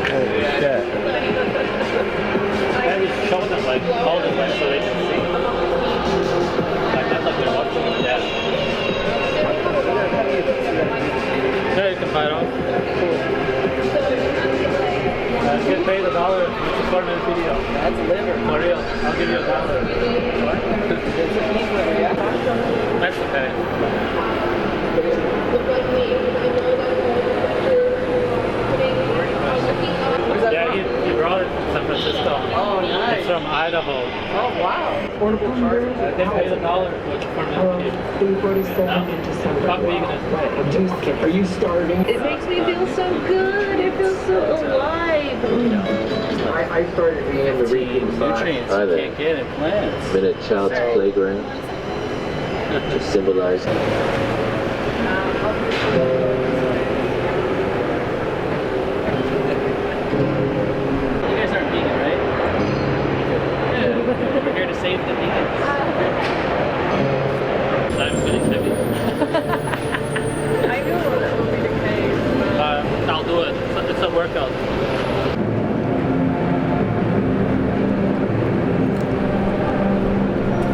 Holy shit. Maybe show them like all the way so they can see. Like that's like they're watching it, yeah. Yeah, you can buy it off. Get paid $1 for a 4-minute video. That's liver. For real. I'll give you $1. What? That's okay. Yeah, he brought it from San Francisco. Oh, nice. It's from Idaho. Oh, wow. Portable charger. They paid $1 for a 4-minute video. 3:47 in December. Fuck veganism. Are you starving? It makes me feel so good. It feels so alive. I started being the reading Nutrients you can't get in plants. Been at Child's Playground to symbolize. You guys aren't vegan, right? Yeah. We're here to save the vegans. I'm pretty heavy. I know that will be the case. I'll do it. It's a workout.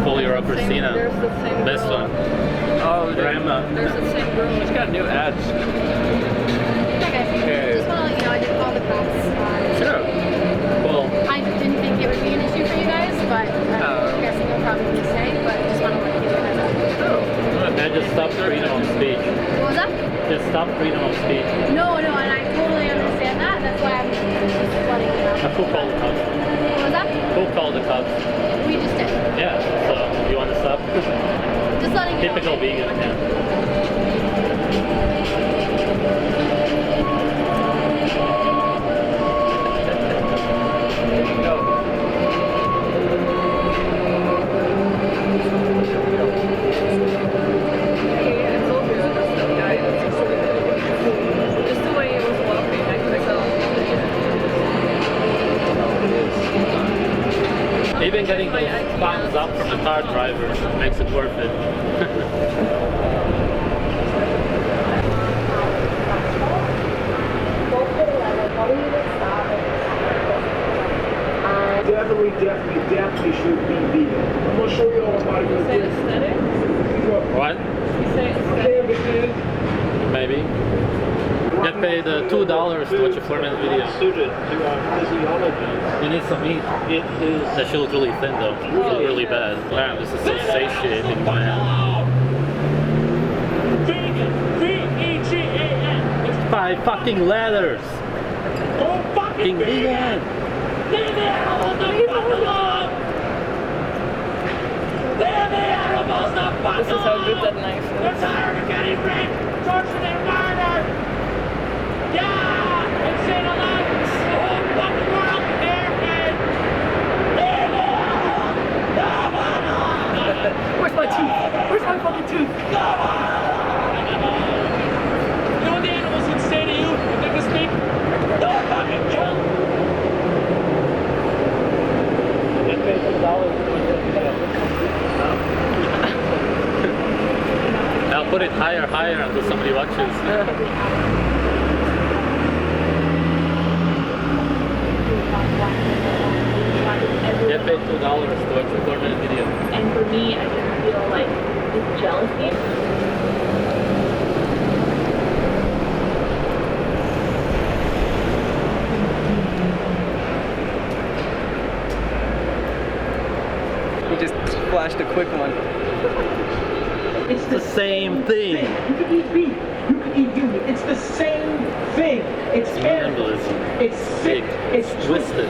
Folio Christina. There's the same Best girl. one. Oh, Grandma. There's the same girl. She's got new ads. Hi guys, just want to let you know I did call the cops. Sure. Cool. I didn't think it would be an issue for you guys, but I'm guessing you'll probably stay, but just want to let you know that. And just stop freedom of speech. What was that? Just stop freedom of speech. No, and I totally understand that. That's why I'm just letting you know. Who called the cops? What was that? Who called the cops? We just did. Yeah, so you want to stop? Just letting you know. Typical vegan, yeah. Just the way it was walking, I could tell. Even getting those thumbs up from the car driver makes it worth it. Definitely should be vegan. I'm gonna show you all about it. Say aesthetic? What? You say aesthetic? Maybe. Get paid $2 to watch a 4-minute video. Suited to our physiology. You need some meat. It is. That shit looks really thin though. It looks really bad. Wow, this is so satiating, man. Vegan. V-E-G-A-N. 5 fucking letters. Oh, fucking Vegan. Leave the animals the fuck alone! Leave the animals the fuck This is how good that knife They're is. tired of getting raped, tortured, and murdered! Yeah! Insane alive! The whole fucking world airhead! Leave the animals! Come on! Where's my tooth? Where's my fucking tooth? Come on! You know what the animals would say to you if they could speak? Don't fucking kill! Get paid $2 to watch a video. I'll put it higher until somebody watches. Get paid $2 to watch a 4-minute video. And for me, I just feel like it's jealousy. He just flashed a quick one. It's The same thing. You can eat beef. You can eat vegan. It's the same thing. It's terrible. Cannibalism. It's sick. It's Twisted.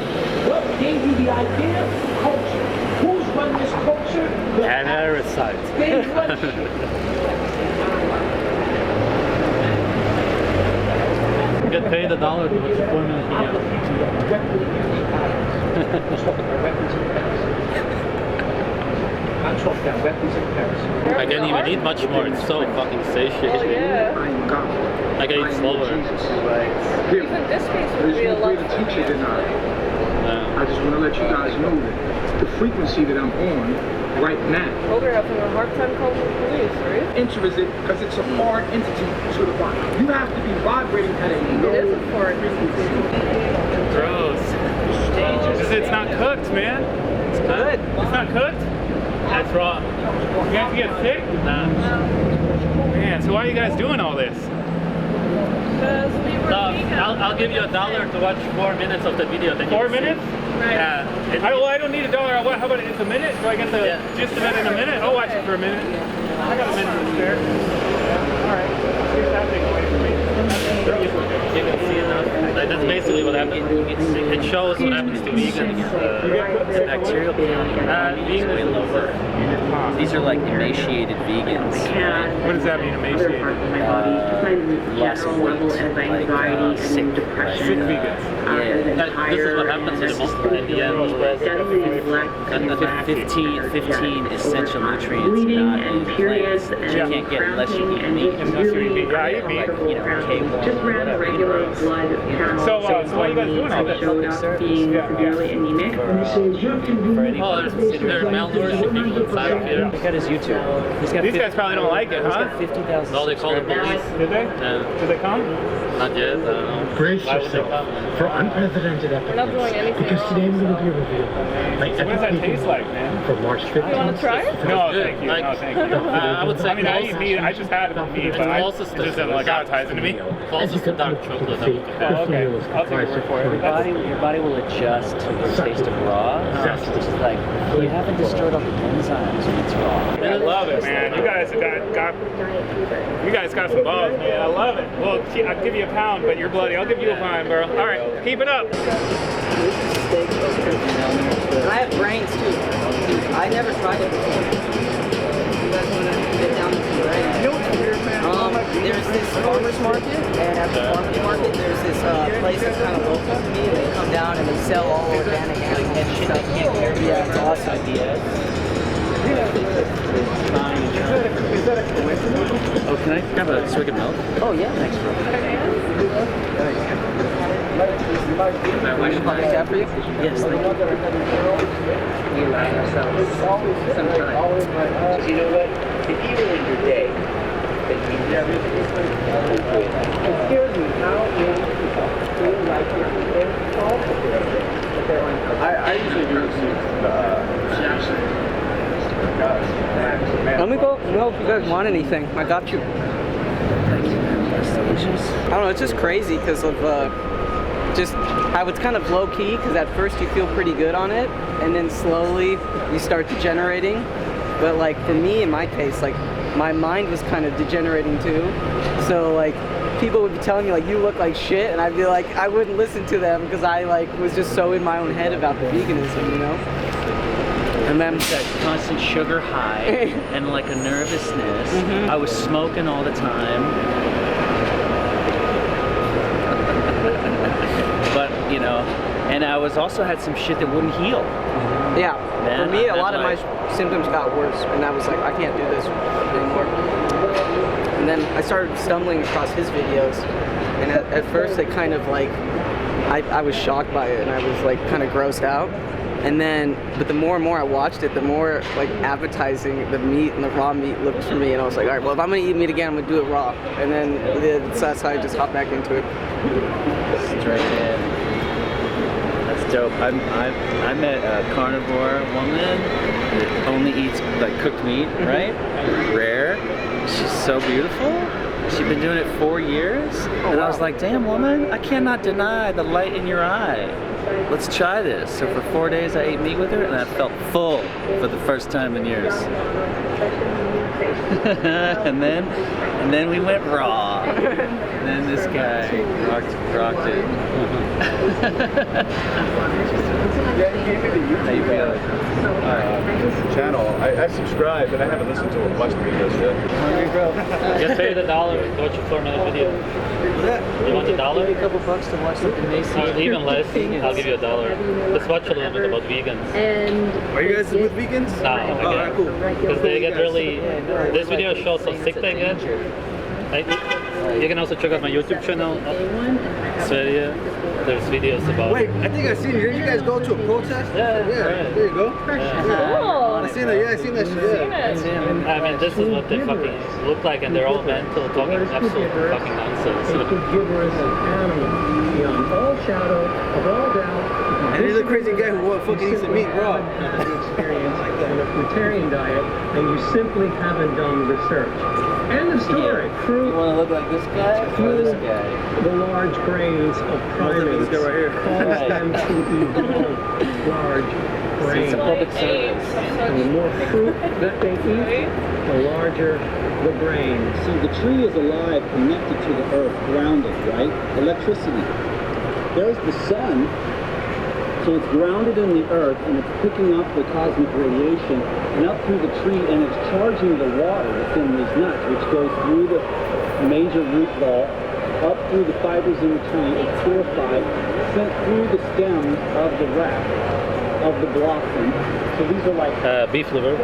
What gave you the idea? Culture. Who's run this culture? The Parasite. They run Get paid $1 to watch a 4-minute video. I'm talking about weapons in Paris. I can't even eat much more. It's so fucking satiating. Oh yeah. I can eat slower. Even this piece would be a lot. Yeah. want to let you guys know that the frequency that I'm on right now. Oh, they're having a hard time calling the police, right? Interested because it's a foreign entity to the body. You have to be vibrating at a low It is a foreign frequency. Gross. It's not cooked, man. It's good. It's not cooked? That's raw. You have to get sick? Nah. Man, so why are you guys doing all this? Because we were vegan. I'll give you $1 to watch 4 minutes of the video. Then 4 minutes? Right. Yeah. I don't need $1. How about it's a minute? Do I get the gist of it in a minute? I'll watch it for a minute. I got a minute to spare. Alright. Here's that thing away from me. You can see enough. That's basically what happens. It shows what happens to vegans. The bacterial count is way lower. These are like emaciated vegans. What does that mean, emaciated? Loss of weight, like sick, Sick vegans. This is what happens to most of the end. 15 essential nutrients not in plants that you can't get unless you eat meat. Unless you eat meat. Yeah, I eat meat. Like, you know, K1, Just ran a regular blood count. So why are you guys doing all this? Showed being severely anemic. There's malnourished people inside here. Look at his YouTube. He's got These guys probably don't like it, huh? He's got 50,000 No, they call the police. Did they? Did they come? Not yet. I don't know. Brace Why would they yourself come? for unprecedented We're not doing epic anything because today wrong. we're going to be revealed by What does that taste like, man? for March 15th. You want to try it? No, thank you. No, thank you. I would say I mean, I eat meat. I just had it with meat, but it just doesn't look appetizing to me. closest to dark chocolate. I would compare. Oh, okay. I'll take your word for it. Your body will adjust to the taste of raw. Which is like, you haven't destroyed all the enzymes when it's raw. I love it, man. You guys got some balls, man. I love it. Well, I'll give you a pound, but you're bloody. I'll give you a pound, bro. All right, keep it up. I have brains too. I never tried it before. You guys want to get down to some brains? There's this farmer's market, and at the farmer's market, there's this place that's kind of local to me, and they come down and they sell all organic animals and stuff. Yeah, it's awesome idea. Oh, can I grab a swig of milk? Oh yeah, thanks bro. Can I chat for you? Yes, thank you. You know what? If you were in your day, then you never excuse me, how many people feel like you're I usually do Let me go know if you guys want anything. I got you. Thank you, man. That's delicious. I don't know, it's just crazy because of just how it's kind of low key, because at first you feel pretty good on it and then slowly you start degenerating. But like for me, in my case, like my mind was kind of degenerating too. So like people would be telling me like you look like shit, and I'd be like, I wouldn't listen to them because I like was just so in my own head about the veganism, you know? And then That constant sugar high and like a nervousness. I was smoking all the time. But, you know, and I was also had some shit that wouldn't heal. yeah, Man, for me, a I lot of my like- symptoms got worse, and I was like, I can't do this anymore. And then I started stumbling across his videos, and at first they kind of like, I was shocked by it, and I was like kind of grossed out. And then, but the more and more I watched it, the more like appetizing the meat and the raw meat looked for me, and I was like, all right, well, if I'm gonna eat meat again, I'm gonna do it raw. And then so that's how I just hopped back into it. Straight in. That's dope. I met a carnivore woman that only eats like cooked meat, right? Rare. She's so beautiful. She'd been doing it 4 years. And I was like, damn woman, I cannot deny the light in your eye. Let's try this. So for 4 days I ate meat with her and I felt full for the first time in years. and then we went raw. And then this guy rocked it. How you feeling? Channel. I subscribed, and I haven't listened to a bunch of videos yet. Hungry, bro. Just pay the $1 to watch a 4-minute video. You want $1? A couple bucks to watch something amazing. Even less. I'll give you $1. Let's watch a little bit about vegans. And Are you guys with vegans? No, Alright, cool. because they get really. This video shows how sick they get. You can also check out my YouTube channel. So Australia, there's videos about. Wait, I think I seen it. Did you guys go to a protest? Yeah, Yeah. right. There you go. Cool. I seen that. Yeah, I seen that shit. Yeah. I mean, this is what they fucking look like, and they're all mental, talking absolute fucking nonsense. A giverous animal beyond all shadow of all doubt. And he's a crazy guy who fucking eats the meat raw. Experience in a fruitarian diet, and you simply haven't done the research. End of story. Fruit. You want to look like this guy or this guy? The large grains of primates This guy right here. cause them to evolve large grains. It's a public service. And the more fruit that they eat, the larger the grain. So the tree is alive, connected to the earth, grounded, right? Electricity. There's the sun, so it's grounded in the earth, and it's picking up the cosmic radiation and up through the tree, and it's charging the water that's in these nuts, which goes through the major root ball, up through the fibers in the tree, it's purified, sent through the stems of the wrap of the blossom. So these are like Beef liver.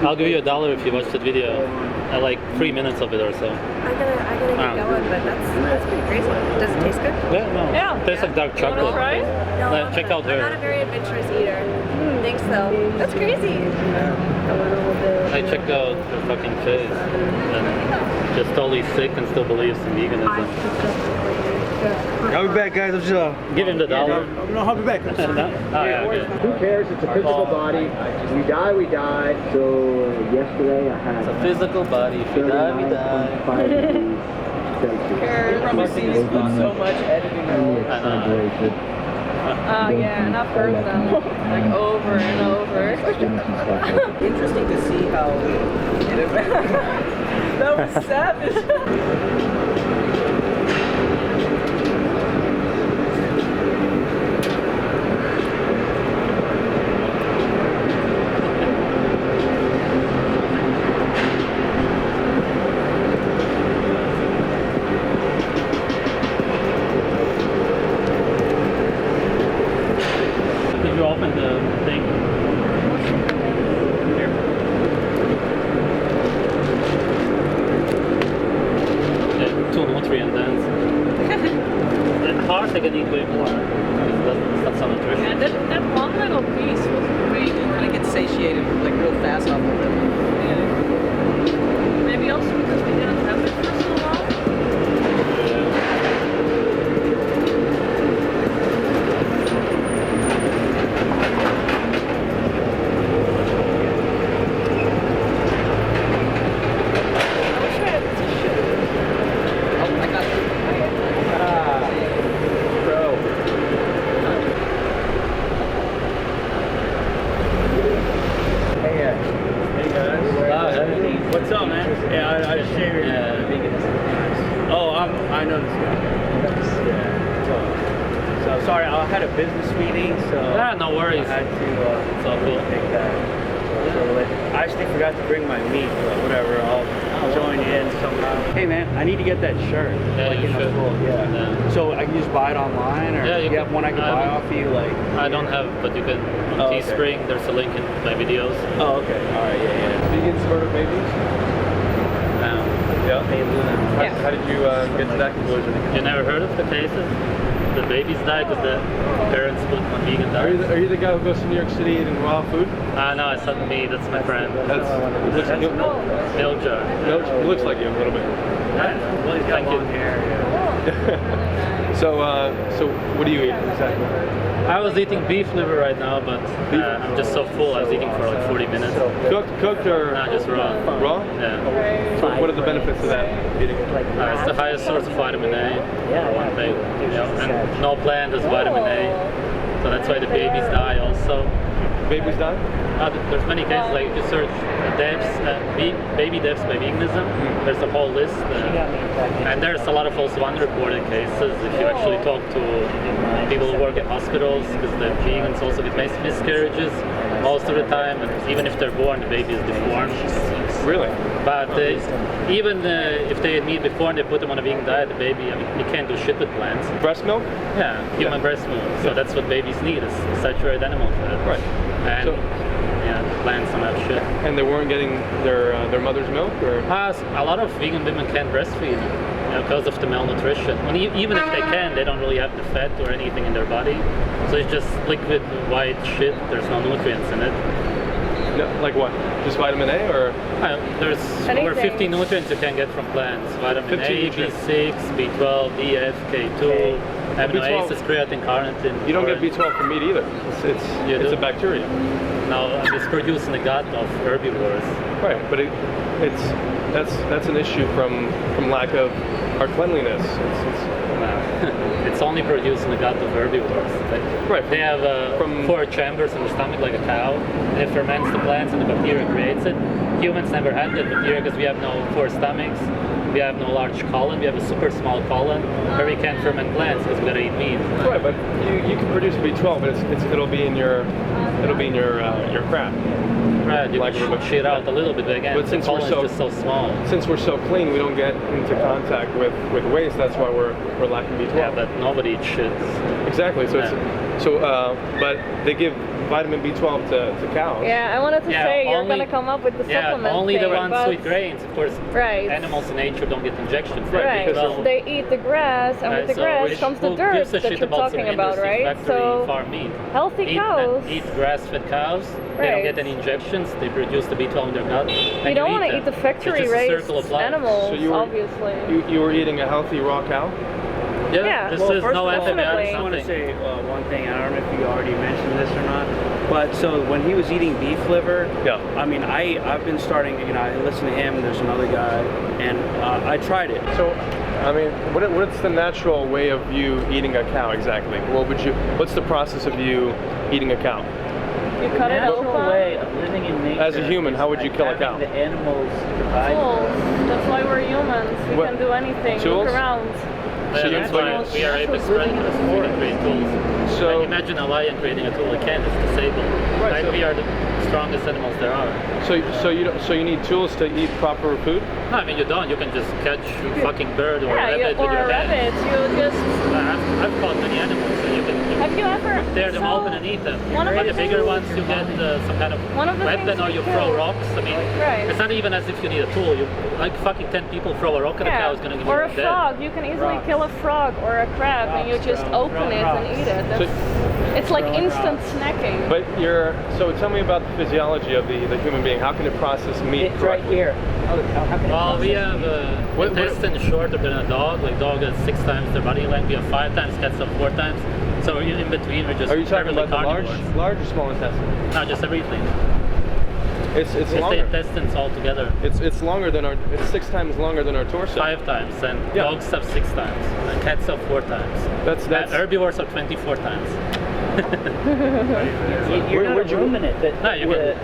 I'll give you $1 if you watch that video. Like 3 minutes of it or so. I gotta get going, but that's pretty crazy. Does it taste good? Yeah, no. Yeah. It tastes like dark You wanna chocolate. try? No, Check out I'm not a her. very adventurous eater. Thanks though. That's crazy. I checked out her fucking face. And just totally sick and still believes in veganism. I'll be back, guys. I'm just Give him the $1. No, I'll be back. No? Oh, yeah, okay. Who cares? It's a physical body. We die, we die. So yesterday I had It's a physical body. If you die, we die. 5 degrees You've probably seen this clip so much editing. exaggerated. Oh yeah, not first though. Like over and over. Interesting to see how That was savage. Did you open the thing? Here. Yeah, 2 nutrient dense. At heart, I can eat way more. It's not so nutritious. Yeah, that one little piece was great. I get satiated like real fast off of it. Maybe also because we didn't have it for so long. What's up, man? Yeah, I just shared. Oh, I know this guy. Yeah. So sorry, I had a business meeting, so Yeah, no worries. I had to It's all cool. take that. So I actually forgot to bring my meat, but whatever. I'll join in somehow. Hey, man, I need to get that shirt. Yeah, like you in the should. full. Yeah. Yeah. So I can just buy it online, or Yeah, you have one I can buy don't- off you, like. I don't have, but you can on Oh, okay. Teespring. There's a link in my videos. Oh, okay. All right. Yeah. Vegan murder babies? Yeah. How did you get to that conclusion? You never heard of the cases? The babies die because the parents put on vegan diet. Are you the guy who goes to New York City eating raw food? No, it's not me. That's my friend. That's looks like you. Milk jar. He looks like you a little bit. Well, he's got Thank you. long hair. So what do you eat exactly? I was eating beef liver right now, but I'm just so full. I was eating for like 40 minutes. Cooked or No, just raw. raw? Yeah. So what are the benefits of that eating? It's the highest source of vitamin A. One thing, and no plant has vitamin A, so that's why the babies die also. Babies die? There's many cases, like if you search deaths, baby deaths by veganism, there's a whole list, and there's a lot of also unreported cases. If you actually talk to people who work in hospitals, because the vegans also get miscarriages most of the time, and even if they're born, the baby is deformed. Really? But even if they meet before and they put them on a vegan diet, the baby, I mean, you can't do shit with plants. Breast milk? Yeah, human breast milk. So that's what babies need, is saturated animal fat. Right. And So- plants don't have shit. And they weren't getting their mother's milk, or? A lot of vegan women can't breastfeed. because of the malnutrition. And even if they can, they don't really have the fat or anything in their body. So it's just liquid white shit. There's no nutrients in it. No, like what? Just vitamin A or? There's over 50 nutrients you can get from plants. Vitamin A, B6, B12, D, F, K2, amino acids, creatine, carnitine. You don't get B12 from meat either. It's a bacteria. No, it's produced in the gut of herbivores. Right, but that's an issue from lack of our cleanliness. It's only produced in the gut of herbivores. They have 4 chambers in the stomach like a cow, and it ferments the plants and the bacteria creates it. Humans never had that bacteria because we have no 4 stomachs, we have no large colon, we have a super small colon where we can't ferment plants because we gotta eat meat. Right, but you can produce B12, but it'll be in your crap. Right, you can shit out a little bit, but again, the colon is just so small. Since we're so clean, we don't get into contact with waste. That's why we're lacking B12. Yeah, but nobody eats shit. Exactly. So but they give vitamin B12 to cows. Yeah, I wanted to say you're gonna come up with the supplement. Yeah, only thing, the ones with grains, of course. Right. Animals in nature don't get injections. Right. Because they eat the grass, and with the grass comes the dirt that you're talking about, right? So farm meat. Healthy cows eat grass-fed cows. They don't get any injections. They produce the B12 in their gut. You don't want to eat the factory-raised animals, so obviously. You were eating a healthy raw cow? Yeah, this is no antibiotics. I just want to say one thing. I don't know if you already mentioned this or not, but so when he was eating beef liver, I mean, I've been starting. I listen to him. There's another guy, and I tried it. So, I mean, what's the natural way of you eating a cow exactly? What's the process of you eating a cow? You cut it open. way of living in nature. As a human, how would you kill a cow? The animals provide. Tools. That's why we're humans. We can do anything. Tools? Look around. That's why we are able to create tools. So like imagine a lion creating a tool it can. It's disabled. Right, we are the strongest animals there are. So you need tools to eat proper food? No, I mean you don't. You can just catch a fucking bird or a rabbit or with your a rabbit. hands. You just. I've caught many animals. So you can. Have you ever tear them open and eat them? But the bigger ones, you get some kind of weapon or you throw rocks. I mean, it's not even as if you need a tool. You like fucking 10 people throw a rock at a cow is gonna give you a frog. You can easily kill a frog or a crab, and you just open it and eat it. It's like instant snacking. But so tell me about the physiology of the human being. How can it process meat? It's right here. Well, we have intestines shorter than a dog. Like dog has 6 times their body length. We have 5 times, cats have 4 times. So in between, we're just. Are you talking about the large or small intestine? No, just everything. It's longer. The intestines all together. It's longer than it's 6 times longer than our torso. 5 times, and dogs have 6 times, and cats have 4 times. That's herbivores have 24 times. You're not a ruminant.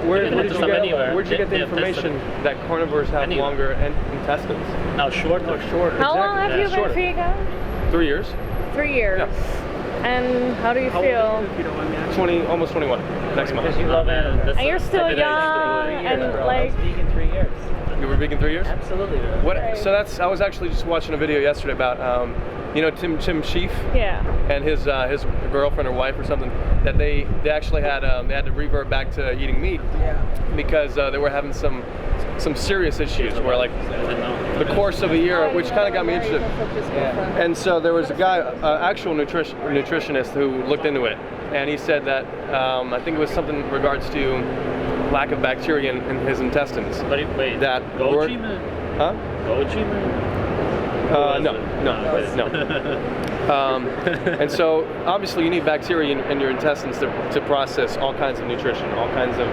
Where'd you get the information that carnivores have longer intestines? No, shorter. How long have you been vegan? 3 years. 3 years. Yeah. And how do you feel? 20, almost 21 next month. And you're still young and like. Vegan 3 years. You were vegan 3 years? Absolutely. So I was actually just watching a video yesterday about Tim Sheaf. Yeah. And his girlfriend or wife or something that they actually had to revert back to eating meat because they were having some serious issues where like the course of a year, which kind of got me interested. And so there was a guy, actual nutritionist who looked into it, and he said that I think it was something in regards to lack of bacteria in his intestines. But wait, that goji man? Huh? Goji man? No. And so obviously you need bacteria in your intestines to process all kinds of nutrition, all kinds of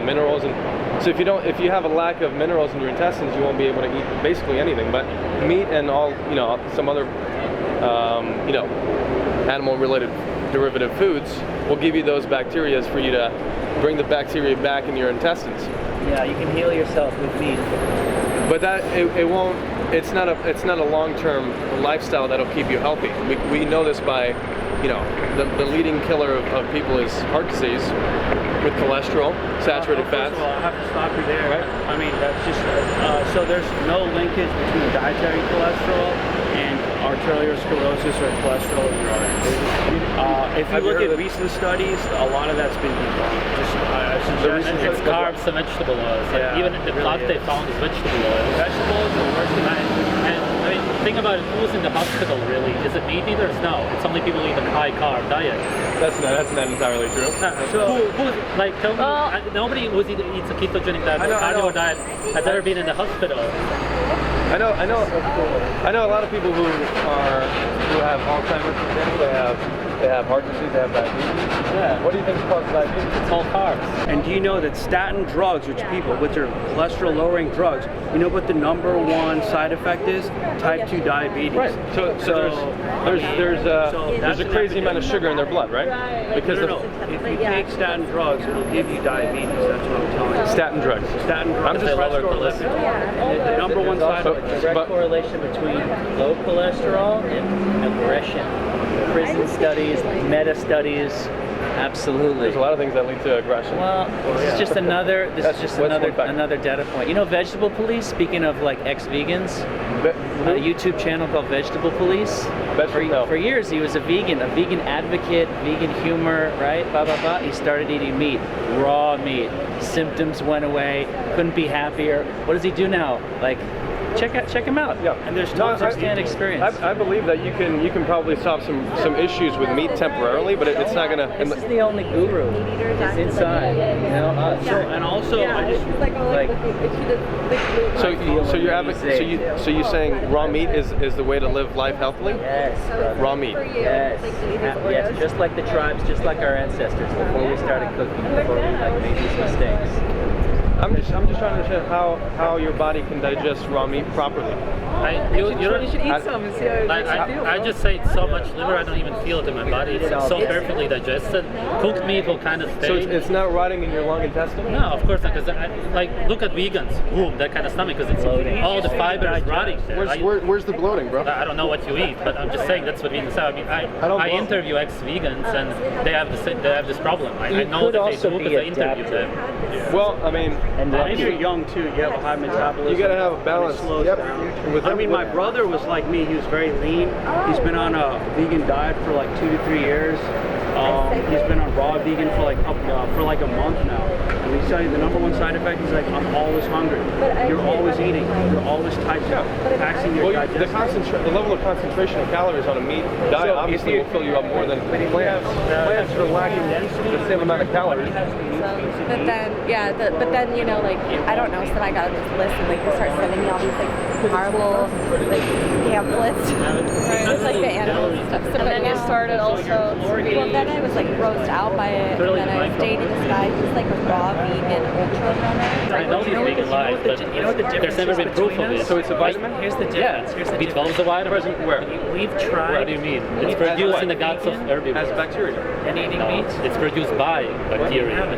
minerals, and so if you have a lack of minerals in your intestines, you won't be able to eat basically anything. But meat and all some other animal-related derivative foods will give you those bacteria for you to bring the bacteria back in your intestines. Yeah, you can heal yourself with meat. But that it won't. It's not a long-term lifestyle that'll keep you healthy. We know this by, the leading killer of people is heart disease with cholesterol, saturated fats. First of all, I have to stop you there. Right. I mean, that's just so there's no linkage between dietary cholesterol and arteriosclerosis or cholesterol in your arteries. If you look at recent studies, a lot of that's been debunked. It's carbs and vegetable oils. Like even the blood they found is vegetable oil. Vegetables are worse than that. And I mean, think about it, who's in the hospital really? Is it meat eaters? No, it's only people eating a high carb diet. That's not entirely true. Who's like, tell me, nobody who eats a ketogenic diet or carnivore diet has ever been in the hospital. I know a lot of people who have Alzheimer's, for example. They have heart disease, they have diabetes. Yeah. What do you think causes diabetes? It's all carbs. And do you know that statin drugs, which are cholesterol lowering drugs, you know what the #1 side effect is? Type 2 diabetes. Right. So there's a crazy amount of sugar in their blood, right? Because if you take statin drugs, it'll give you diabetes. That's what I'm telling you. Statin drugs. Statin drugs. I'm just lower cholesterol. The #1 side effect. Direct correlation between low cholesterol and aggression. Prison studies, meta studies, absolutely. There's a lot of things that lead to aggression. Well, this is just another data point. You know, Vegetable Police. Speaking of like ex-vegans, a YouTube channel called Vegetable Police. For years, he was a vegan advocate, vegan humor, right? Blah blah blah. He started eating meat, raw meat. Symptoms went away. Couldn't be happier. What does he do now? Like, check him out. Yeah, and there's tons of stand experience. I believe that you can probably solve some issues with meat temporarily, but it's not gonna. This is the only guru. It's inside, you know. And also, I just So you're saying raw meat is the way to live life healthily? Yes, brother. Raw meat. Yes, just like the tribes, just like our ancestors before we started cooking, before we made these mistakes. I'm just trying to understand how your body can digest raw meat properly. You should eat some and see how it makes you feel. I just say it's so much liver, I don't even feel it in my body. It's so perfectly digested. Cooked meat will kind of stay. So it's not rotting in your long intestine? No, of course not. Because look at vegans, boom, that kind of stomach, because it's all the fiber is rotting there. Where's the bloating, bro? I don't know what you eat, but I'm just saying that's what vegans have. I interview ex-vegans and they have this problem. I know that they do because I interview them. Well, I mean, and if you're young too, you have a high metabolism. You gotta have a balance. I mean, my brother was like me. He was very lean. He's been on a vegan diet for like 2 to 3 years. He's been on raw vegan for like a month now. And he's telling you the #1 side effect is like, I'm always hungry. You're always eating. You're always taxing your digestion. The level of concentration of calories on a meat diet obviously will fill you up more than plants. Plants are lacking the same amount of calories. But then, you know, like, I don't know, so then I got this list and like they start sending me all these like horrible like pamphlets with like the animals and stuff. So and then you started also. Well, then I was like grossed out by it, and then I was dating this guy who's like a raw vegan ultra runner. I know these vegan lies, but there's never been proof of it. So it's a vitamin? Here's the difference. Here's the B12 is a vitamin? Where? We've tried. What do you mean? It's produced in the guts of herbivores. As bacteria. And eating meat? It's produced by bacteria. You know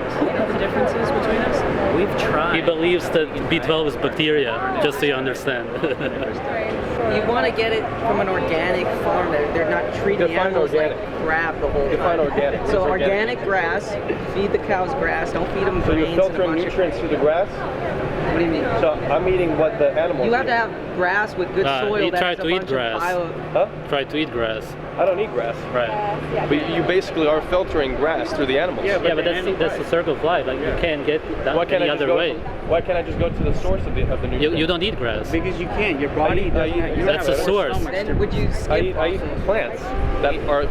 the differences between us? We've tried. He believes that B12 is bacteria, just so you understand. You want to get it from an organic farm. They're not treating animals like crap the whole time. Organic. So organic grass, feed the cows grass, don't feed them So grains. you're filtering nutrients through the grass? What do you mean? So I'm eating what the animals You have eat. to have grass with good soil. You try that's to a eat bunch grass. Huh? Try to eat grass. I don't eat grass. Right. But you basically are filtering grass through the animals. Yeah, but that's the circle of life. Like you can't get that any other way. Why can't I just go to the source of the nutrients? You don't eat grass. Because you can't. Your body doesn't. That's the source. Then would you skip I eat plants that are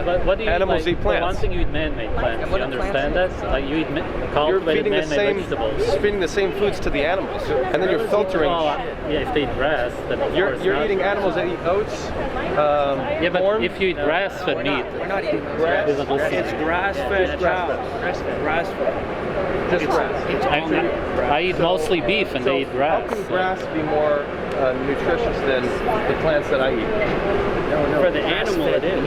but what do you animals eat? eat plants. For one thing, you eat man-made plants. You understand that? Like you eat you're cultivated feeding man-made vegetables. feeding the same foods to the animals, and then you're filtering. Well, yeah, if they eat grass, then of course You're not. eating animals that eat oats. Yeah, but corn. if you eat grass-fed meat, We're not eating grass. It's grass-fed cows. Grass-fed. Just grass. I eat mostly beef, and they eat grass. How can grass be more nutritious than the plants that I eat? For the animal, it is.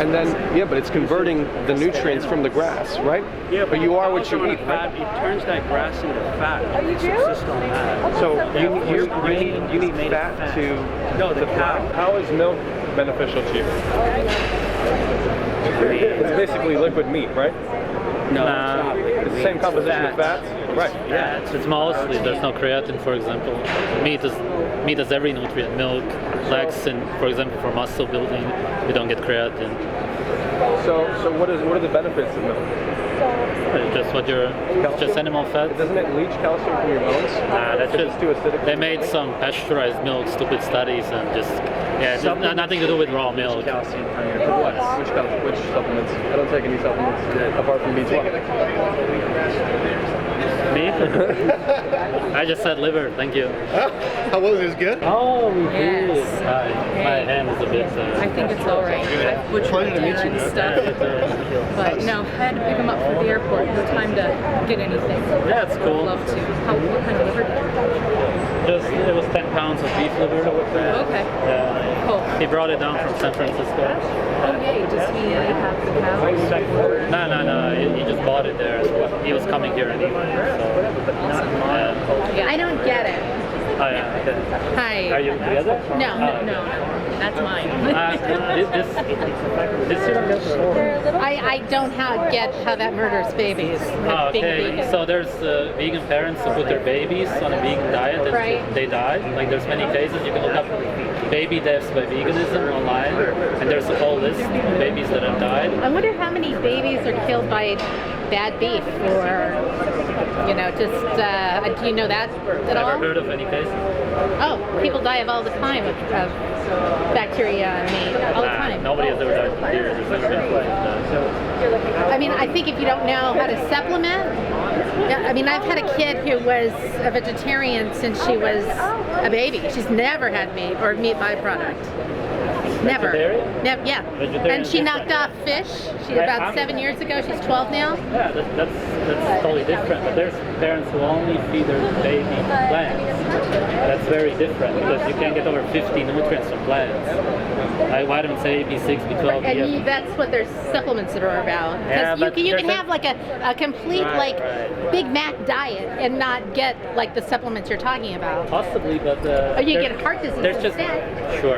And then, but it's converting the nutrients from the grass, right? Yeah, but you are what you eat, fat, right? It turns that grass into fat. Oh, you do? Subsist on that. So you need fat to. No, the cow. How is milk beneficial to you? It's basically liquid meat, right? No, Nah. It's the same composition of fats, right? Yeah, it's mostly, there's no creatine, for example. Meat has every nutrient. Milk, lectin, for example, for muscle building, you don't get creatine. So what are the benefits of milk? It's just what you're, just animal fat. Doesn't it leach calcium from your bones? Nah, that's If just it's too acidic. They made some pasteurized milk, stupid studies, and just it's nothing to do with raw milk. Calcium from your bones. Which supplements? I don't take any supplements apart from B12. Me? I just said liver, thank you. How was it? It was good? Oh, we did. Yes. My hand is a bit. I think it's all right. I butchered dinner and stuff. But no, had to pick him up from the airport. No time to get anything. Yeah, it's cool. I'd love to. What kind of liver did you Just it was 10 pounds of beef liver. Okay. Yeah. Cool. He brought it down from San Francisco. Oh, yay. Does he have the cows? No. He just bought it there. He was coming here anyway. So. Yeah. I don't get it. Oh yeah. Okay. Hi. Are you together? No. That's mine. This you don't get. I don't get how that murders babies. Oh, being okay. vegan. So there's vegan parents who put their babies on a vegan diet and Right. they die. Like there's many cases. You can look up baby deaths by veganism online, and there's a whole list of babies that have died. I wonder how many babies are killed by bad beef or, do you know that at all? Never heard of any cases. Oh, people die of all the time of bacteria and meat, all the time. Nobody has ever died from here. There's never been that. I mean, I think if you don't know how to supplement, I mean, I've had a kid who was a vegetarian since she was a baby. She's never had meat or meat byproduct. Never. Vegetarian? Yeah. Vegetarian And she is knocked off different. fish. She about 7 years ago. She's 12 now. Yeah, that's totally different. But there's parents who only feed their baby plants. That's very different because you can't get over 50 nutrients from plants. Like vitamins A, B6, B12. And that's what their supplements are about. Yeah, Because but you can there's have like a complete Big Mac diet and not get like the supplements you're talking about. Possibly, but Or you get heart disease there's just instead. sure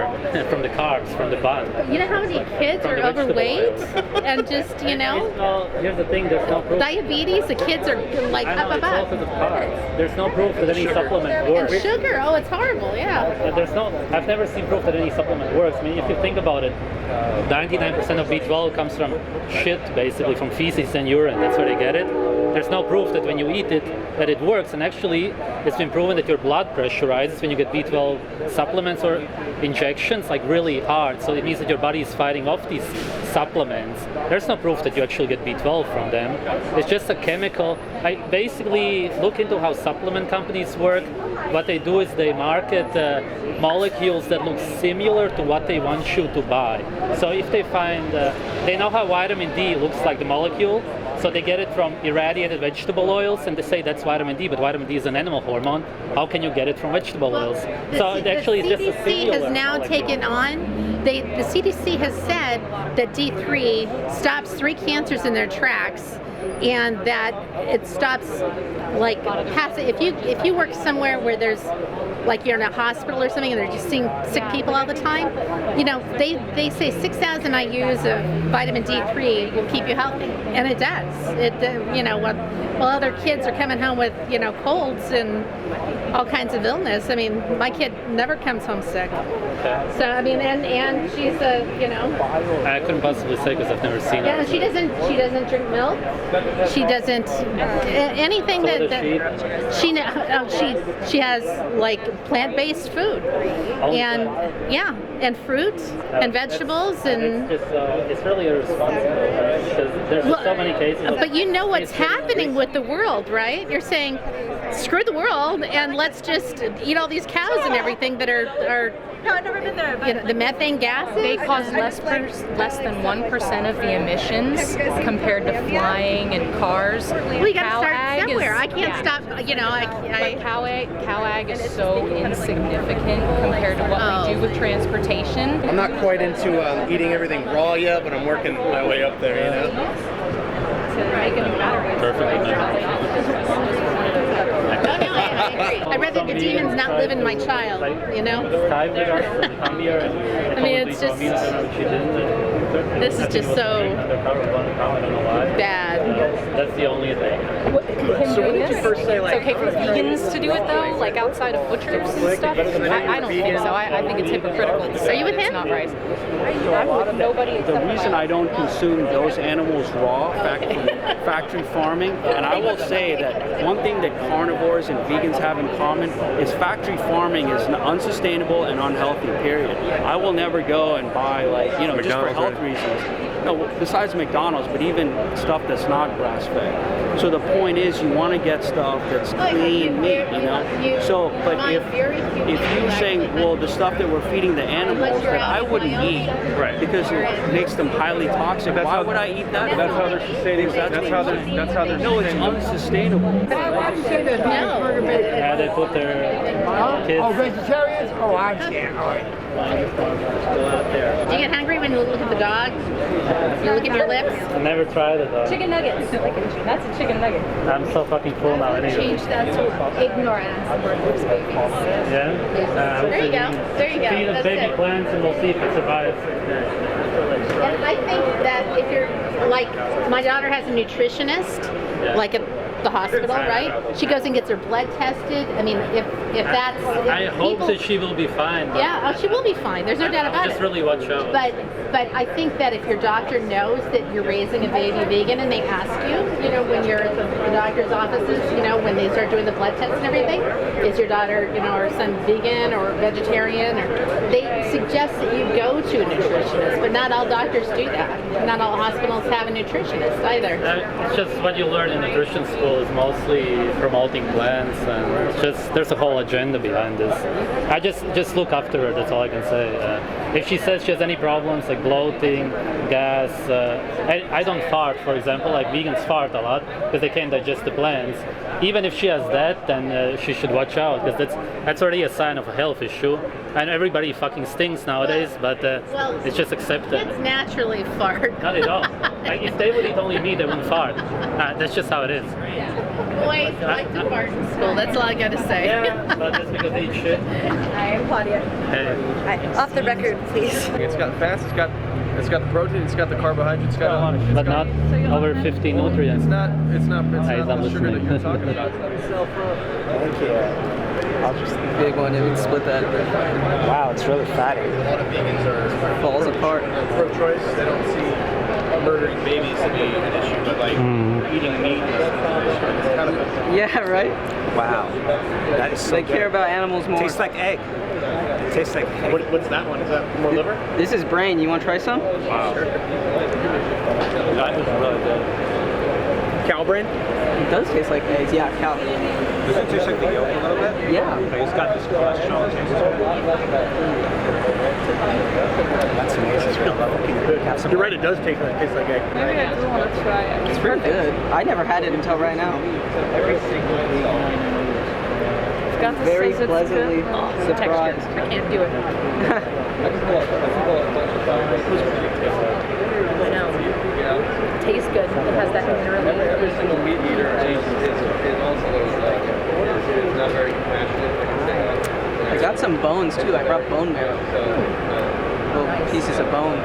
from the carbs, from the bun. You know how many kids From are the vegetable overweight oil. and just Well, here's the thing. There's no proof. diabetes? The kids are like I know, up. it's all because of carbs. There's no proof that any supplement And works. sugar. Oh, it's horrible. Yeah. I've never seen proof that any supplement works. I mean, if you think about it, 99% of B12 comes from shit, basically from feces and urine. That's where they get it. There's no proof that when you eat it, that it works. And actually, it's been proven that your blood pressure rises when you get B12 supplements or injections, like really hard. So it means that your body is fighting off these supplements. There's no proof that you actually get B12 from them. It's just a chemical. I basically look into how supplement companies work. What they do is they market molecules that look similar to what they want you to buy. So if they find, they know how vitamin D looks like the molecule, so they get it from irradiated vegetable oils and they say that's vitamin D, but vitamin D is an animal hormone. How can you get it from vegetable oils? So it actually is just a CDC similar has now molecule. taken on, the CDC has said that D3 stops 3 cancers in their tracks and that it stops if you work somewhere where there's like you're in a hospital or something and they're just seeing sick people all the time, they say 6,000 IUs of vitamin D3 will keep you healthy, and it does. While other kids are coming home with colds and all kinds of illness. I mean, my kid never comes home sick. Okay. So I mean, and she's I couldn't possibly say because I've never seen yeah, it. she doesn't drink milk. She doesn't anything So that she has like plant-based food and fruit and vegetables and it's really irresponsible because there's just so many cases. But you know what's happening with the world, right? You're saying screw the world and let's just eat all these cows and everything that are No, I've never been there. the methane gases. They cause less than 1% of the emissions compared to flying and cars. Well, you got to Cow start ag somewhere. is- I can't stop. But cow ag is so insignificant compared to what we do with transportation. I'm not quite into eating everything raw yet, but I'm working my way up there, I'd rather the demons not live in my child, Skype with us and come here and I mean, it's just. This is just so bad. That's the only thing. So what did you first say? Like, It's okay for vegans to do it though, like outside of butchers and stuff. I don't think so. I think it's hypocritical. To say Are you with that him? It's not right. I'm with nobody The except reason I don't consume those animals raw, factory farming, and I will say that one thing that carnivores and vegans have in common is factory farming is unsustainable and unhealthy, period. I will never go and buy, like, you know, just for health reasons. No, besides McDonald's, but even stuff that's not grass-fed. So the point is, you want to get stuff that's clean meat, you know. So, but if you're saying, well, the stuff that we're feeding the animals that I wouldn't eat, Right. because it makes them highly toxic. Why would I eat that? That's how they're sustaining. That's how they're. No, it's unsustainable. Yeah, they put their kids. Oh, vegetarians? Oh, I can't. All right. Do you get hungry when you look at the dog? You look at your lips? I never tried it though. chicken nuggets. That's a chicken nugget. I'm so fucking full now anyway. Change that to ignorance of birth babies. Yeah? There you go. There you go. Feed us That's baby good. plants and we'll see if it survives. And I think that if you're, like, my daughter has a nutritionist, like at the hospital, right? She goes and gets her blood tested. I mean, if that's... I hope that she will be fine. But Yeah, she will be fine. There's no doubt about just it. really watch out. But I think that if your doctor knows that you're raising a baby vegan and they ask you, you know, when you're at the doctor's offices, you know, when they start doing the blood tests and everything, is your daughter, you know, or son vegan or vegetarian? Or they suggest that you go to a nutritionist, but not all doctors do that. Not all hospitals have a nutritionist either. It's just what you learn in nutrition school is mostly promoting plants, and it's just there's a whole agenda behind this. I just look after her. That's all I can say. If she says she has any problems like bloating, gas, I don't fart, for example. Like vegans fart a lot because they can't digest the plants. Even if she has that, then she should watch out because that's already a sign of a health issue. And everybody fucking stinks nowadays, but it's just accepted. Kids naturally fart. Not at all. Like, if they would eat only meat, they wouldn't fart. That's just how it is. Boys like to fart in school. That's all I gotta say. Yeah, but that's because they eat shit. I am Claudia. Hey. Off the record, please. It's got fats, it's got the protein, it's got the carbohydrates, it's got But not over 50 nutrients. it's not the sugar that listening. you're talking about. Thank you. I'll just big one and split that. Wow, it's really fatty. A lot of vegans are Falls apart. pro-choice. They don't see murdering babies to be an issue, but like eating meat is kind of Yeah, right? Wow. That is so They good. care about animals more. Tastes like egg. It tastes like egg. What's that one? Is that more liver? This is brain. You want to try some? Wow. That is really good. Cow brain? It does taste like eggs. Yeah, cow. Does it taste like the yolk a little bit? Yeah. It's got this cholesterol taste to it. That's amazing. It's real fucking good. You're right. It does taste like egg. Maybe I do want to try it. It's pretty good. I never had it until right now. It's got the Very says it's pleasantly good. Oh, the surprised. texture. I can't do it. I know. It tastes good. It has that mineral. Every single meat eater is also not very compassionate. I got some bones too. I brought bone marrow. Little pieces of bone.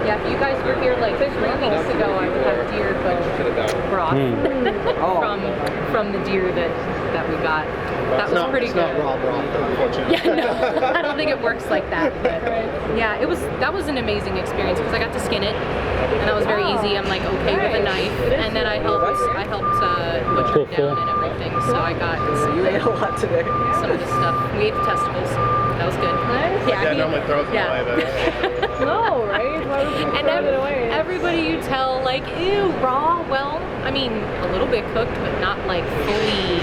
Yeah, if you guys were here like 3 weeks ago, I would have deer broth from the deer that we got. That was pretty good. It's not raw broth, unfortunately. Yeah, no, I don't think it works like that. But yeah, that was an amazing experience because I got to skin it, and that was very easy. I'm like okay with a knife, and then I helped butcher it down and everything. So I got You ate a lot today. some of the stuff. We ate the testicles. That was good. Yeah, normally throws me away, but No, right? Why would you throw it away? Everybody you tell, like, ew, raw. Well, I mean, a little bit cooked, but not like fully,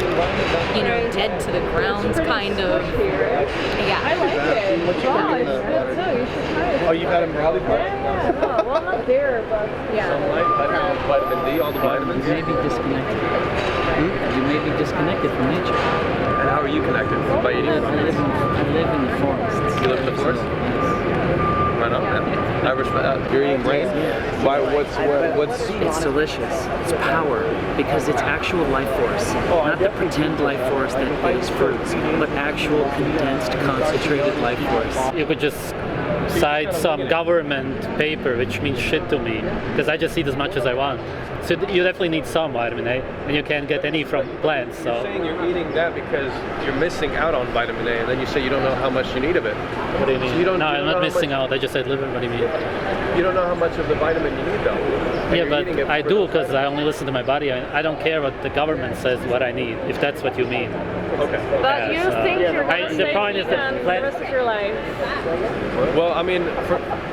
you know, dead to the ground, kind of. Yeah. I like it. Raw, it's good too. You should try it. oh, you've had them raw before? Yeah, raw. Well, not there, but Yeah. Vitamin D, all the vitamins. You may be disconnected. You may be disconnected from nature. And how are you connected? By eating? I live in the forests. You live in the forest? Right on, man. I respect that. You're eating brain? Why? What's? It's delicious. It's power because it's actual life force, not the pretend life force that is fruits, but actual condensed, concentrated life force. You could just cite some government paper which means shit to me, because I just eat as much as I want. So you definitely need some vitamin A, and you can't get any from plants. So You're saying you're eating that because you're missing out on vitamin A, and then you say you don't know how much you need of it. what do you mean? So you don't, No, you I'm don't know not how missing much, out. I just said liver. What do you mean? You don't know how much of the vitamin you need, though. And Yeah, you're but eating it I for do those because I vitamins. only listen to my body. I don't care what the government says what I need, if that's what you mean. Okay. But you think you're going to the stay point is that vegan for the rest of your life? Well, I mean,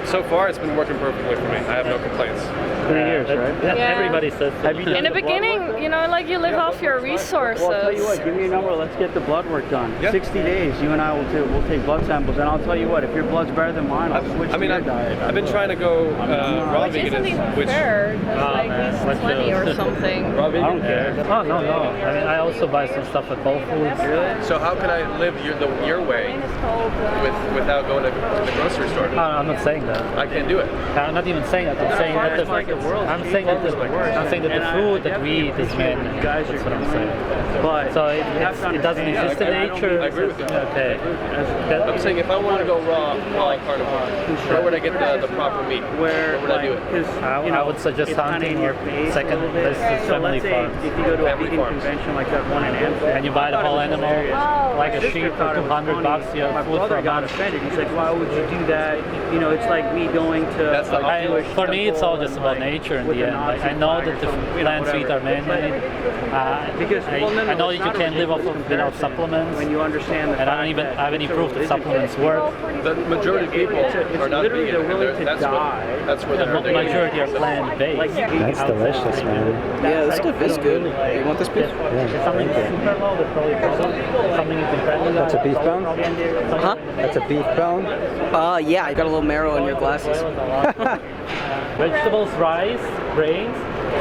so far it's been working perfectly for me. I have no complaints. 3 years, right? Yeah. Everybody says that. In the beginning, you know, like you live off your resources. Well, I'll tell you what, give me a number, let's get the blood work done. Yeah. 60 days, you and I will take blood samples, and I'll tell you what, if your blood's better than mine, I'll switch to your diet. I've been trying to go raw Which isn't veganism, even which fair, because like man, he's 20 or something. raw vegan. I don't care. Oh no. I mean, I also buy some stuff at Whole Foods. So how can I live your way without going to the grocery store? I'm not saying that. I can't do it. I'm not even saying that. I'm saying that the food that we eat is man. That's what I'm saying. But So it doesn't exist in nature. I agree with you. Okay. I'm saying if I want to go raw carnivore, where would I get the proper meat? where would I do it? because I would suggest hunting or second best is so family let's say farms. if you go to a Family vegan farms. convention like that one in Amsterdam, And you buy the I thought whole it was animal, hilarious. like a My sister sheep for thought it was $200 funny. you have My food for brother a got month. offended. He's like, why would you do that? You know, it's like me going to That's like a Jewish For me, it's all temple just and, about like, nature in with the a end. Like, Nazi I know flag that or the something, you know, plants we eat whatever. are man-made. Because I know that you can't live off without supplements, when you understand the and I don't even have any proof that supplements work. The majority of people are not literally vegan. they're willing to That's die. That's where The they're majority are plant-based. That's delicious, man. Yeah, this stuff is good. You want this piece? If something is super low, that's probably a problem. If something is incredibly That's a beef bone? Huh? That's a beef bone? Yeah, you got a little marrow in your glasses. Vegetables, rice, grains,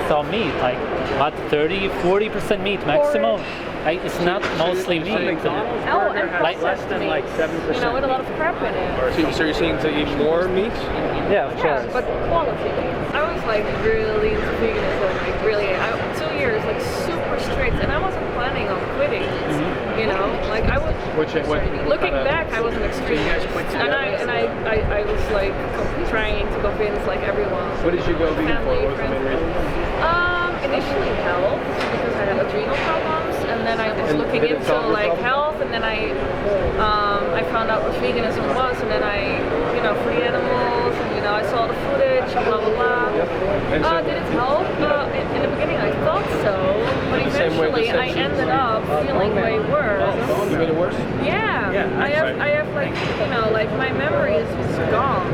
some meat, like what, 30-40% meat maximum. It's not mostly meat. Oh, and Like less than like 7%. you know, with a lot of crap in it. So you're saying to eat more meat? Yeah, of Yeah, course. but quality. I was like really into veganism, like really, 2 years, like super strict, and I wasn't planning on quitting. You know, like I was. Looking back, I was an extremist, and I was like trying to convince like everyone. What did you go vegan for? What was the main reason? Initially health, because I had adrenal problems, and then I was looking did it into solve your like problem? health, and then I found out what veganism was, and then I, you know, free animals, and you know, I saw the footage, and blah blah blah. And so- Did it help? In the beginning, I thought so, but The same way the eventually, I sensations- ended up feeling way worse. You made it worse? Yeah, I have like, you know, like my memory is just gone.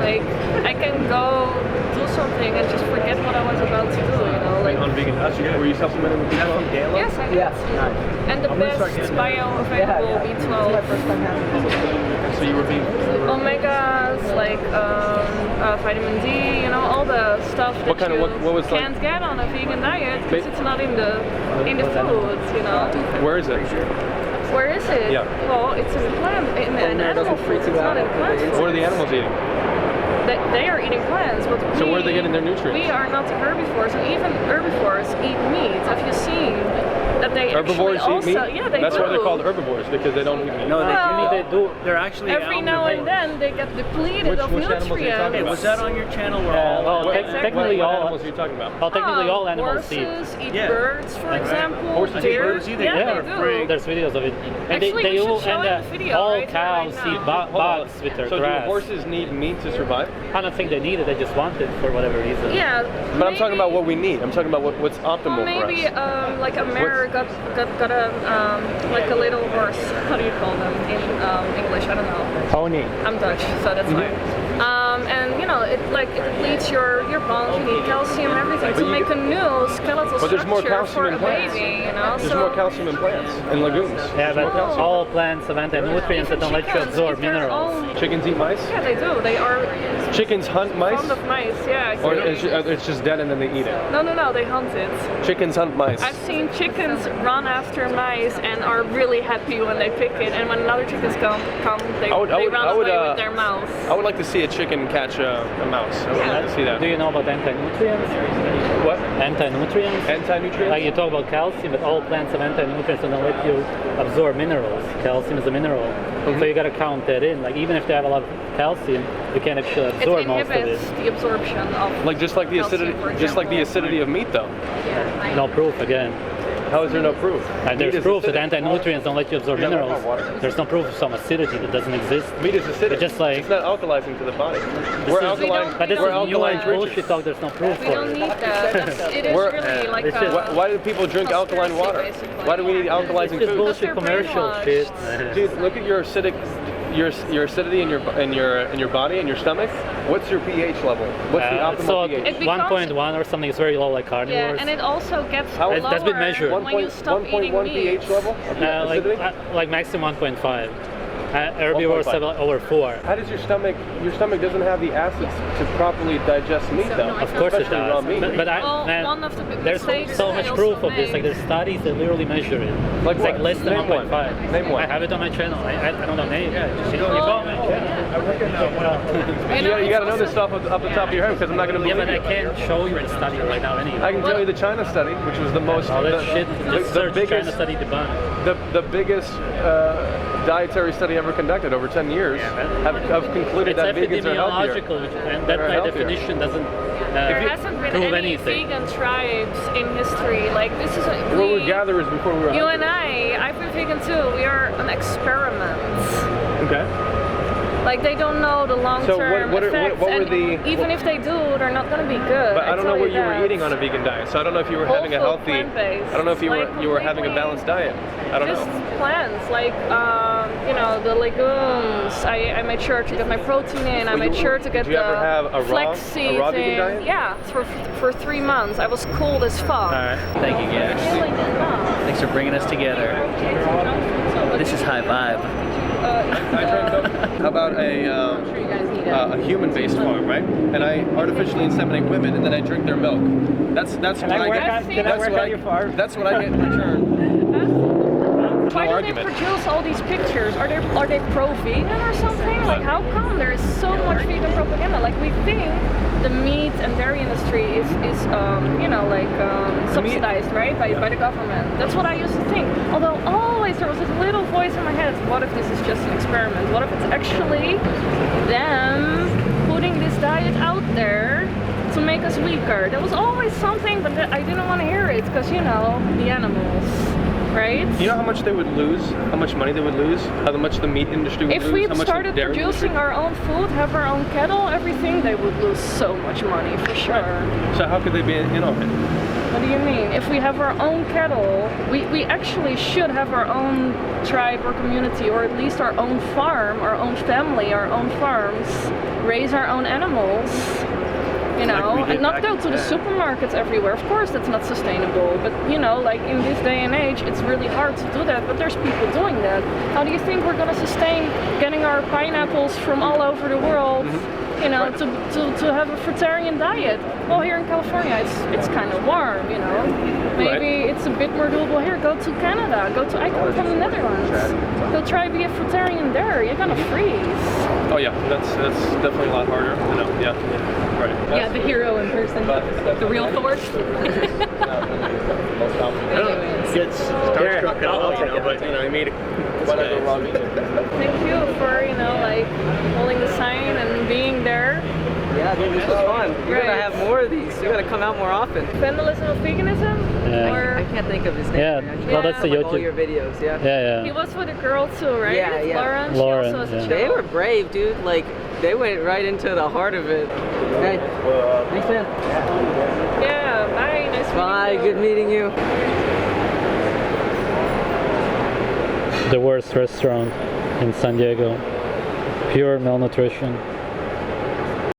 Like I can go do something and just forget what I was about to do, you know, like. On vegan, were you supplementing with B12? Yes, I did. And the best bioavailable B12. So you were vegan? Omegas, like vitamin D, you know, all the stuff that What kind of- you what was like- can't get on a vegan diet because it's not in the foods, you know. Where is it? Where is it? Yeah. Well, it's in plant, in animal foods. It's not in plant foods. What are the animals eating? They are eating plants, but So we, where are they getting their nutrients? We are not herbivores, and even herbivores eat meat. Have you seen that they Herbivores actually eat meat? also? Yeah, they That's do. why they're called herbivores, because they don't eat meat. No, Well, they do. They're actually Every now and then they get depleted of Which animals are you talking nutrients. about? Was that on your channel? Where Yeah, all well, What technically all. animals are you talking about? Well, technically all animals eat. Horses eat Yeah. birds, for example. Horses eat Deer. birds either. Yeah, Yeah, they do. There's videos of it. And Actually, we should show and the video all right here, cows right now. eat bugs with their So grass. do horses need meat to survive? I don't think they need it. They just want it for whatever reason. Yeah. But I'm talking about what we need. I'm talking about what's optimal Maybe for us. like a mare got a like a little horse. How do you call them in English? I don't know. Pony. I'm Dutch, so that's why. And you know, it leads your bones. You need calcium, everything But to you make a new skeletal But there's more structure calcium for in a plants. baby. You know, There's so more calcium in plants and legumes. Yeah, There's but more calcium. all plants have anti-nutrients that don't let you chickens absorb eat their minerals. own- Chickens eat mice? Yeah, they do. They are Chickens hunt mice? Fond of mice, yeah. Or it's just dead and then they eat it? No, they hunt it. Chickens hunt mice. I've seen chickens run after mice and are really happy when they pick it, and when another chickens come they run away with their mouse. I would like to see a chicken catch a mouse. I would like to see that. Do you know about anti-nutrients? What? Anti-nutrients? Anti-nutrients? Like you talk about calcium, but all plants have anti-nutrients and they let you absorb minerals. Calcium is a mineral. So you gotta count that in. Like even if they have a lot of calcium, you can't actually absorb most of it. It inhibits the absorption of like just like the acidity, just like the acidity of meat, though. No proof again. How is there no proof? There's proof that anti-nutrients don't let you absorb minerals. There's no proof of some acidity that doesn't exist. Meat is acidic. It's just like it's not alkalizing to the body. We're alkaline. But this we're is alkaline new bullshit talk. There's no proof We for don't it. need that. It is really like a why do people drink alkaline water? basically. Why do we need alkalizing It's just food? bullshit commercial shit. Dude, look at your acidic, your acidity in your body and your stomach. What's your pH level? What's the optimal pH? 1.1 or something is very low, like Yeah, carnivores. and it also gets That's been measured. when you stop eating 1.1 meat. pH level? Like maximum 1.5. Herbivores have like over 4. How does your stomach doesn't have the acids to properly digest meat though? Of course it Especially raw does. meat. But one of the there's mistakes so I much also proof of this. Like there's studies that literally measure it. Like it's what? like less than Name 1.5. one. Name one. I have it on my channel. I don't know name. You got to know this stuff off the top of your head because I'm not going to believe but I you. can't show you the study right now anyway. I can tell you the China study, which was the most. All that shit. Just search biggest, China study debunked. The biggest dietary study ever conducted over 10 years have concluded that vegans are healthier. It's epidemiological, and that by definition doesn't there hasn't been prove any anything. vegan tribes in history. Like this is we were gatherers before we were You hunters. and I've been vegan too. We are an experiment. Okay. Like they don't know the long-term effects, what were and even if they do, they're not going to be good. But I don't know what you were that. eating on a vegan diet, so I don't know if you were Whole having a food, healthy. plant-based. I don't know if you Like were having a balanced diet. I don't Just know. plants, like the legumes. I made sure to get my protein in. I made sure to get Did you ever have a flax seeds raw vegan in. diet? Yeah, for 3 months. I was cold as fuck. All right, thank you guys. Thanks for bringing us together. This is High Vibe. How about a human-based farm, right? And I artificially inseminate women, and then I drink their milk. That's what I get. That's what I get in return. Why do they produce all these pictures? Are they pro-vegan or something? Like how come there is so much vegan propaganda? Like we think the meat and dairy industry is subsidized, right, by the government. That's what I used to think. Although always there was this little voice in my head, what if this is just an experiment? What if it's actually them putting this diet out there to make us weaker? There was always something, but I didn't want to hear it because, the animals. Right? You know how much they would lose? How much money they would lose? How much the meat industry would lose? If we how much started the dairy producing our own food, have our own cattle, everything, they would lose so much money for sure. Right. So how could they be in on it? What do you mean? If we have our own cattle, we actually should have our own tribe or community, or at least our own farm, our own family, our own farms, raise our own animals. And not go to the supermarkets everywhere. Of course, that's not sustainable. But, like in this day and age, it's really hard to do that. But there's people doing that. How do you think we're going to sustain getting our pineapples from all over the world, to have a fruitarian diet? Well, here in California, it's kind of warm, Maybe it's a bit more doable here. Go to Canada. I come from the Netherlands. Go try to be a fruitarian there. You're going to freeze. Oh, yeah. That's definitely a lot harder. Yeah. Right. Yeah, the hero in person. The real Thor. It's starstruck at all, but I made it. Thank you for, holding the sign and being there. Yeah, dude, this was fun. You're gonna have more of these. You're gonna come out more often. Vandalism of veganism? Yeah. Or I can't think of his name. Yeah, well, that's the like YouTube. all your videos, yeah. Yeah. He was with a girl too, right? Yeah. Lauren. She also has a They show. were brave, dude. Like, they went right into the heart of it. Hey, thanks, man. Yeah, bye. Nice Bye, meeting you. good meeting you. The worst restaurant in San Diego. Pure malnutrition.